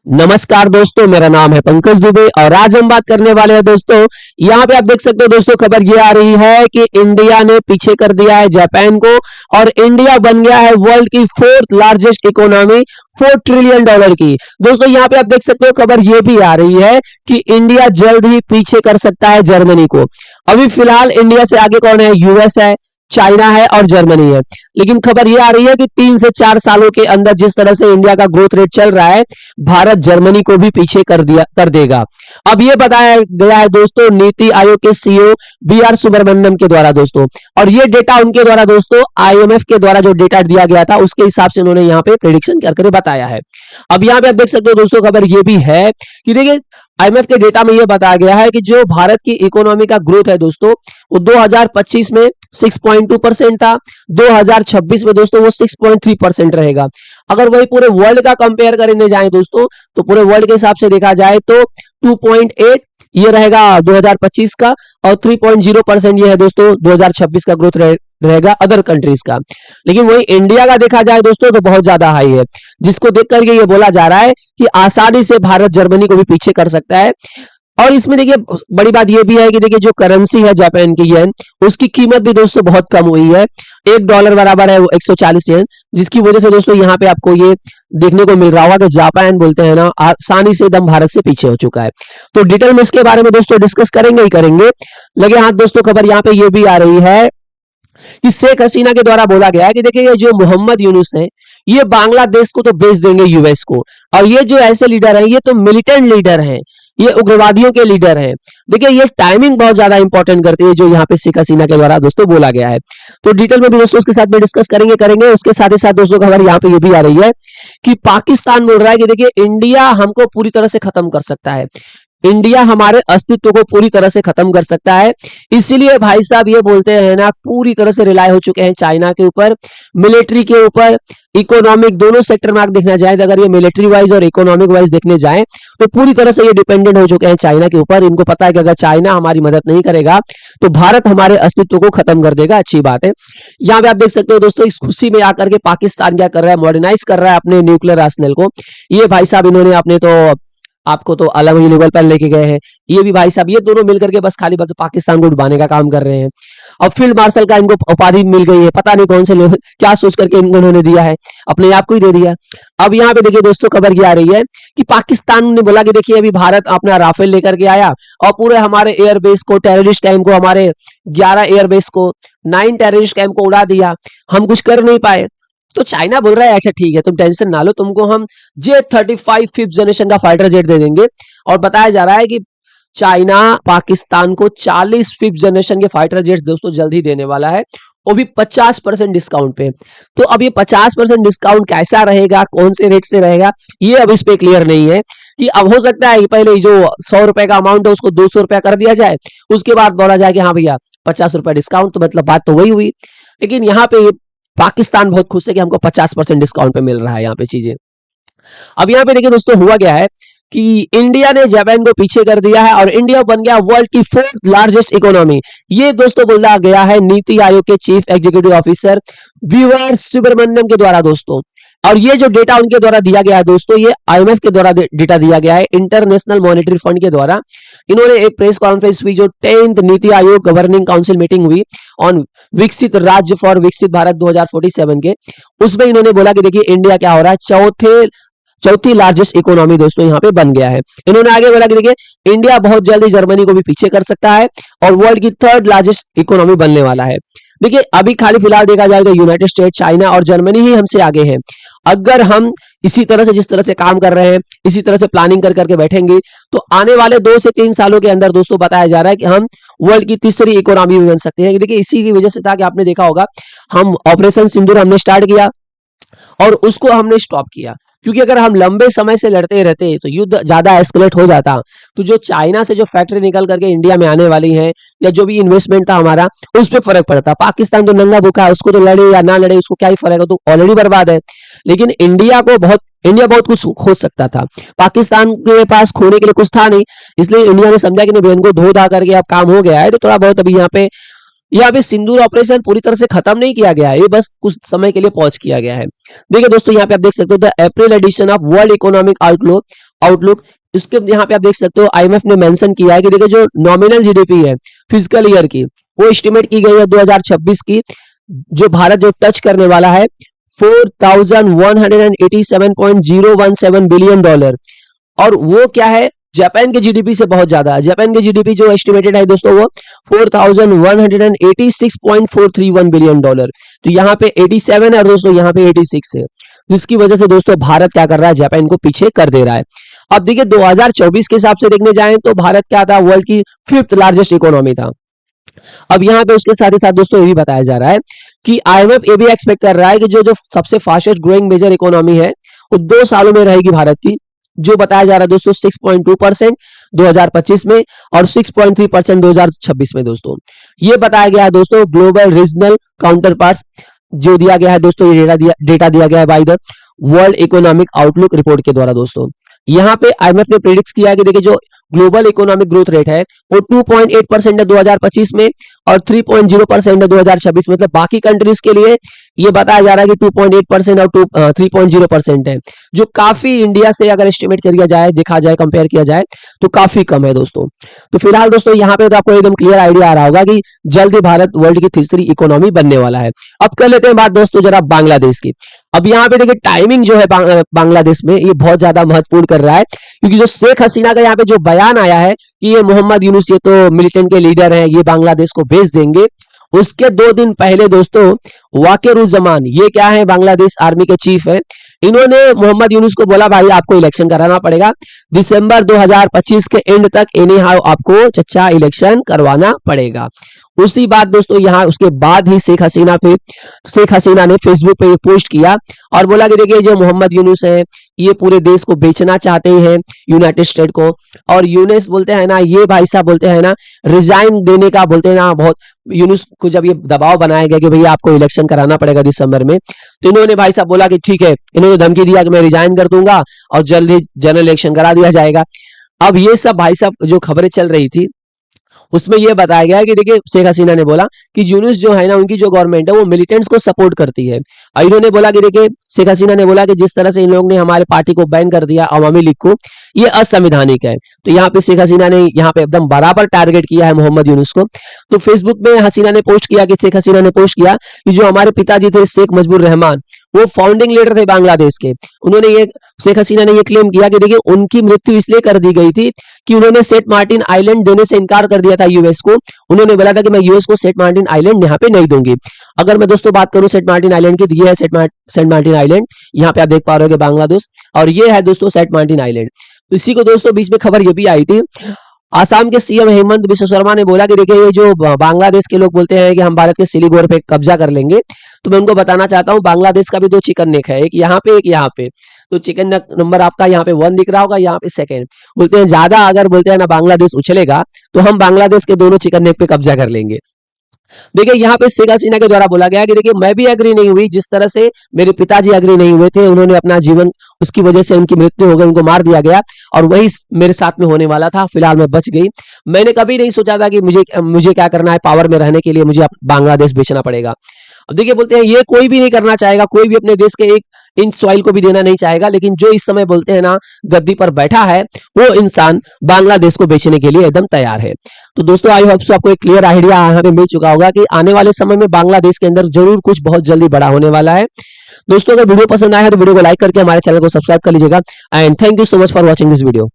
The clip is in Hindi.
नमस्कार दोस्तों, मेरा नाम है पंकज दुबे और आज हम बात करने वाले हैं दोस्तों। यहाँ पे आप देख सकते हो दोस्तों, खबर ये आ रही है कि इंडिया ने पीछे कर दिया है जापान को और इंडिया बन गया है वर्ल्ड की फोर्थ लार्जेस्ट इकोनॉमी, $4 ट्रिलियन की। दोस्तों यहाँ पे आप देख सकते हो, खबर ये भी आ रही है कि इंडिया जल्द ही पीछे कर सकता है जर्मनी को। अभी फिलहाल इंडिया से आगे कौन है? यूएस है, चाइना है और जर्मनी है। लेकिन खबर यह आ रही है कि 3 से 4 सालों के अंदर जिस तरह से इंडिया का ग्रोथ रेट चल रहा है, भारत जर्मनी को भी पीछे कर देगा। अब यह बताया गया है दोस्तों नीति आयोग के सीईओ बी.आर. सुब्रमण्यम के द्वारा दोस्तों, और ये डेटा उनके द्वारा दोस्तों आईएमएफ के द्वारा जो डेटा दिया गया था उसके हिसाब से उन्होंने यहाँ पे प्रेडिक्शन करके बताया है। अब यहाँ पे आप देख सकते हो दोस्तों, खबर ये भी है कि देखिए आईएमएफ के डेटा में यह बताया गया है कि जो भारत की इकोनॉमी का ग्रोथ है दोस्तों, वो 2025 में 6.2% था, 2026 में दोस्तों वो 6.3% रहेगा। अगर वही पूरे वर्ल्ड का कंपेयर करने जाए दोस्तों, तो पूरे वर्ल्ड के हिसाब से देखा जाए तो 2.8 ये रहेगा 2025 का, और 3.0% ये है दोस्तों 2026 का ग्रोथ रहेगा अदर कंट्रीज का। लेकिन वही इंडिया का देखा जाए दोस्तों तो बहुत ज्यादा हाई है, जिसको देख करके ये बोला जा रहा है कि आसानी से भारत जर्मनी को भी पीछे कर सकता है। और इसमें देखिए बड़ी बात यह भी है कि देखिए जो करेंसी है जापान की येन, उसकी कीमत भी दोस्तों बहुत कम हुई है। $1 बराबर है वो 140 येन, जिसकी वजह से दोस्तों यहाँ पे आपको ये देखने को मिल रहा होगा कि जापान बोलते हैं ना, आसानी से एकदम भारत से पीछे हो चुका है। तो डिटेल में इसके बारे में दोस्तों डिस्कस करेंगे ही करेंगे। लगे हाथ दोस्तों, खबर यहाँ पे ये भी आ रही है कि शेख हसीना के द्वारा बोला गया है कि देखिए ये जो मोहम्मद यूनुस है, ये बांग्लादेश को तो बेच देंगे यूएस को, और ये जो ऐसे लीडर हैं ये तो मिलिटेंट लीडर हैं, ये उग्रवादियों के लीडर हैं। देखिए ये टाइमिंग बहुत ज्यादा इंपॉर्टेंट करती है जो यहाँ पे शेख हसीना के द्वारा दोस्तों बोला गया है। तो डिटेल में भी दोस्तों उसके साथ में डिस्कस करेंगे। उसके साथ ही साथ दोस्तों खबर यहाँ पे ये भी आ रही है कि पाकिस्तान बोल रहा है कि देखिए इंडिया हमको पूरी तरह से खत्म कर सकता है, इंडिया हमारे अस्तित्व को पूरी तरह से खत्म कर सकता है। इसीलिए भाई साहब ये बोलते हैं ना, पूरी तरह से रिलाय हो चुके हैं चाइना के ऊपर, मिलिट्री के ऊपर, इकोनॉमिक, दोनों सेक्टर में आप देखना चाहें तो अगर ये मिलिट्री वाइज और इकोनॉमिक वाइज देखने जाएं तो पूरी तरह से ये डिपेंडेंट हो चुके हैं चाइना के ऊपर। इनको पता है कि अगर चाइना हमारी मदद नहीं करेगा तो भारत हमारे अस्तित्व को खत्म कर देगा। अच्छी बात है। यहाँ पे आप देख सकते हो दोस्तों, इस खुशी में आकर के पाकिस्तान क्या कर रहा है, मॉडर्नाइज कर रहा है अपने न्यूक्लियर आर्सेनल को। ये भाई साहब इन्होंने अपने तो आपको तो अलग ही लेवल पर लेके गए हैं। ये भी भाई साहब ये दोनों मिलकर के बस खाली बस पाकिस्तान को डुबाने का काम कर रहे हैं। अब फील्ड मार्शल का इनको उपाधि मिल गई है, पता नहीं कौन से लेवल क्या सोच करके इन्होंने दिया है, अपने आप को ही दे दिया। अब यहाँ पे देखिए दोस्तों खबर ये आ रही है कि पाकिस्तान ने बोला कि देखिए अभी भारत अपना राफेल लेकर के आया और पूरे हमारे एयरबेस को, टेररिस्ट कैंप को, हमारे 11 एयरबेस को, 9 टेररिस्ट कैंप को उड़ा दिया, हम कुछ कर नहीं पाए। तो चाइना बोल रहा है अच्छा ठीक है तुम टेंशन ना लो, तुमको हम J-35 5th जनरेशन का फाइटर जेट दे देंगे। और बताया जा रहा है कि चाइना पाकिस्तान को 40 5th जनरेशन के फाइटर जेट्स दोस्तों जल्द ही देने वाला है, वो भी 50% डिस्काउंट पे। तो अब ये 50% डिस्काउंट कैसा रहेगा, कौन से रेट से रहेगा, ये अब इस पे क्लियर नहीं है। कि अब हो सकता है कि पहले जो 100 रुपए का अमाउंट है उसको 200 रुपया कर दिया जाए, उसके बाद बोला जाए कि हाँ भैया 50 रुपया डिस्काउंट, तो मतलब बात तो वही हुई। लेकिन यहाँ पे पाकिस्तान बहुत खुश है कि हमको 50% डिस्काउंट पे मिल रहा है यहाँ पे चीजें। अब यहाँ पे देखिए दोस्तों हुआ गया है कि इंडिया ने जापान को पीछे कर दिया है और इंडिया बन गया वर्ल्ड की 4th लार्जेस्ट इकोनॉमी। ये दोस्तों बोला गया है नीति आयोग के chief executive officer B R. Subrahmanyam के द्वारा दोस्तों। और ये जो डेटा उनके द्वारा दिया गया है दोस्तों, ये आईएमएफ के द्वारा डेटा दिया गया है, इंटरनेशनल मॉनेटरी फंड के द्वारा। इन्होंने एक प्रेस कॉन्फ्रेंस हुई जो 10th NITI Aayog governing council meeting हुई ऑन विकसित राज्य फॉर विकसित भारत 2047 के, उसमें इन्होंने बोला कि देखिए इंडिया क्या हो रहा है, चौथी लार्जेस्ट इकोनॉमी दोस्तों यहाँ पे बन गया है। इन्होंने आगे बोला कि देखिए इंडिया बहुत जल्दी जर्मनी को भी पीछे कर सकता है और वर्ल्ड की 3rd लार्जेस्ट इकोनॉमी बनने वाला है। देखिए अभी खाली फिलहाल देखा जाए तो यूनाइटेड स्टेट, चाइना और जर्मनी ही हमसे आगे हैं। अगर हम इसी तरह से जिस तरह से काम कर रहे हैं, इसी तरह से प्लानिंग कर करके बैठेंगे तो आने वाले 2 से 3 सालों के अंदर दोस्तों बताया जा रहा है कि हम वर्ल्ड की 3री इकोनॉमी भी बन सकते हैं। देखिए इसी की वजह से था कि आपने देखा होगा हम ऑपरेशन सिंदूर हमने स्टार्ट किया और उसको हमने स्टॉप किया, क्योंकि अगर हम लंबे समय से लड़ते रहते तो युद्ध ज्यादा एस्केलेट हो जाता। तो जो चाइना से जो फैक्ट्री निकल करके इंडिया में आने वाली है या जो भी इन्वेस्टमेंट था हमारा, उस पर फर्क पड़ता। पाकिस्तान तो नंगा भूखा है, उसको तो लड़े या ना लड़े उसको क्या ही फर्क है, तो ऑलरेडी बर्बाद है। लेकिन इंडिया बहुत कुछ खो सकता था, पाकिस्तान के पास खोने के लिए कुछ था नहीं, इसलिए इंडिया ने समझा कि नहीं इनको धो धा करके अब काम हो गया है, तो थोड़ा बहुत अभी यहाँ पे सिंदूर ऑपरेशन पूरी तरह से खत्म नहीं किया गया है, ये बस कुछ समय के लिए पॉज किया गया है। देखिए दोस्तों यहाँ पे आप देख सकते हो the April edition of world economic outlook outlook, इसके यहाँ पे आप देख सकते हो आईएमएफ ने मेंशन किया है कि देखिए जो नॉमिनल जीडीपी है फिजिकल ईयर की, वो एस्टिमेट की गई है 2026 की, जो भारत जो टच करने वाला है 4187.017 बिलियन डॉलर। और वो क्या है, जापान के जीडीपी से बहुत ज्यादा है। जापान के जीडीपी जो एस्टिमेटेड है दोस्तों वो 4186.431 बिलियन डॉलर। तो यहाँ पे 87 है और दोस्तों यहाँ पे 86 है, जिसकी वजह से दोस्तों भारत क्या कर रहा है, जापान को पीछे कर दे रहा है। अब देखिए 2024 के हिसाब से देखने जाएं तो भारत क्या था, वर्ल्ड की 5th लार्जेस्ट इकोनॉमी था। अब यहाँ पे उसके साथ ही साथ दोस्तों ये भी बताया जा रहा है कि आईएमएफ ये भी एक्सपेक्ट कर रहा है कि जो जो सबसे फास्टेस्ट ग्रोइंग मेजर इकोनॉमी है वो 2 सालों में रहेगी भारत की, जो बताया जा रहा है दोस्तों 6.2% 2025 में और 6.3% 2026 में। दोस्तों ये बताया गया है दोस्तों ग्लोबल रीजनल काउंटर पार्ट्स जो दिया गया है दोस्तों, ये डेटा दिया गया है by the world economic outlook report के द्वारा। दोस्तों यहाँ पे आईएमएफ ने प्रेडिक्ट किया है कि देखिए जो ग्लोबल इकोनॉमिक ग्रोथ रेट है वो 2.8% है 2025 में और 3.0% है 2026, मतलब बाकी कंट्रीज के लिए ये बताया जा रहा है कि 2.8% और 3.0% है, जो काफी इंडिया से अगर एस्टिमेट किया जाए, देखा जाए, कंपेयर किया जाए तो काफी कम है दोस्तों। तो फिलहाल दोस्तों यहाँ पे तो आपको एकदम क्लियर आइडिया आ रहा होगा कि जल्द ही भारत वर्ल्ड की तीसरी इकोनॉमी बनने वाला है। अब कर लेते हैं बात दोस्तों जरा बांग्लादेश की। अब यहाँ पे देखिए टाइमिंग जो है बांग्लादेश में ये बहुत ज्यादा महत्वपूर्ण कर रहा है, क्योंकि जो शेख हसीना का यहाँ पे जो बयान आया है कि ये मोहम्मद यूनुस ये तो मिलिटेंट के लीडर हैं, ये बांग्लादेश को भेज देंगे, उसके 2 दिन पहले दोस्तों वाकिरुज्जमान, ये क्या है, बांग्लादेश आर्मी के चीफ है, इन्होंने मोहम्मद यूनुस को बोला भाई आपको इलेक्शन कराना पड़ेगा, दिसंबर 2025 के एंड तक एनी हाउ आपको चच्चा इलेक्शन करवाना पड़ेगा। उसी बात दोस्तों यहाँ उसके बाद ही शेख हसीना ने फेसबुक पे पोस्ट किया और बोला कि देखिए जो मोहम्मद यूनुस है ये पूरे देश को बेचना चाहते हैं यूनाइटेड स्टेट को, और यूनुस बोलते हैं ना, ये भाई साहब बोलते हैं ना रिजाइन देने का, बोलते हैं ना बहुत, यूनुस को जब ये दबाव बनाया गया कि भैया आपको इलेक्शन कराना पड़ेगा दिसंबर में, तो इन्होंने भाई साहब बोला कि ठीक है, इन्होंने धमकी दिया कि मैं रिजाइन कर दूंगा और जल्द ही जनरल इलेक्शन करा दिया जाएगा। अब ये सब भाई साहब जो खबरें चल रही थी उसमें यह बताया गया है कि देखिए शेख हसीना ने बोला कि यूनुस जो है ना, उनकी जो गवर्नमेंट है वो मिलिटेंट्स को सपोर्ट करती है। और इन्होंने बोला कि देखिए शेख हसीना ने बोला कि जिस तरह से इन लोगों ने हमारे पार्टी को बैन कर दिया, अवामी लीग को, ये असंवैधानिक है। तो यहाँ पे शेख हसीना ने यहाँ पे एकदम बराबर टारगेट किया है मोहम्मद यूनुस को। तो फेसबुक में हसीना ने पोस्ट किया कि शेख हसीना ने पोस्ट किया कि जो हमारे पिताजी थे शेख मुजीबुर रहमान, वो फाउंडिंग लीडर थे बांग्लादेश के, उन्होंने ये शेख हसीना ने ये क्लेम किया कि देखिए उनकी मृत्यु इसलिए कर दी गई थी कि उन्होंने सेंट मार्टिन आइलैंड देने से इनकार कर दिया था यूएस को। उन्होंने बोला था कि मैं यूएस को सेंट मार्टिन आइलैंड यहाँ पे नहीं दूंगी। अगर मैं दोस्तों बात करूं सेंट मार्टिन आइलैंड की, तो ये है सेंट मार्टिन आइलैंड, यहाँ पे आप देख पा रहे हो बांग्लादेश, और ये है दोस्तों सेंट मार्टिन आइलैंड। तो इसी को दोस्तों बीच में खबर ये भी आई थी, आसाम के सीएम हेमंत बिश्व शर्मा ने बोला कि देखिए ये जो बांग्लादेश के लोग बोलते हैं कि हम भारत के सिलीगुड़ी पे कब्जा कर लेंगे, तो मैं उनको बताना चाहता हूँ बांग्लादेश का भी 2 चिकन नेक है, एक यहाँ पे एक यहाँ पे। तो चिकन नेक नंबर आपका यहाँ पे 1 दिख रहा होगा, यहाँ पे 2nd। बोलते हैं ज्यादा अगर बोलते हैं ना बांग्लादेश उछलेगा तो हम बांग्लादेश के दोनों चिकन नेक पे कब्जा कर लेंगे। देखिए यहाँ पे शेख हसीना के द्वारा बोला गया कि देखिए मैं भी एग्री नहीं हुई, जिस तरह से मेरे पिताजी एग्री नहीं हुए थे, उन्होंने अपना जीवन, उसकी वजह से उनकी मृत्यु हो गई, उनको मार दिया गया, और वही मेरे साथ में होने वाला था। फिलहाल मैं बच गई। मैंने कभी नहीं सोचा था कि मुझे क्या करना है, पावर में रहने के लिए मुझे बांग्लादेश बेचना पड़ेगा। अब देखिए बोलते हैं ये कोई भी नहीं करना चाहेगा, कोई भी अपने देश के एक इंच सॉइल को भी देना नहीं चाहेगा, लेकिन जो इस समय बोलते हैं ना गद्दी पर बैठा है वो इंसान बांग्लादेश को बेचने के लिए एकदम तैयार है। तो दोस्तों आई होप सो आपको एक क्लियर आइडिया यहाँ पे मिल चुका होगा कि आने वाले समय में बांग्लादेश के अंदर जरूर कुछ बहुत जल्दी बड़ा होने वाला है। दोस्तों अगर वीडियो पसंद आया है तो वीडियो को लाइक करके हमारे चैनल को सब्सक्राइब कर लीजिएगा, and thank you so much for watching this video.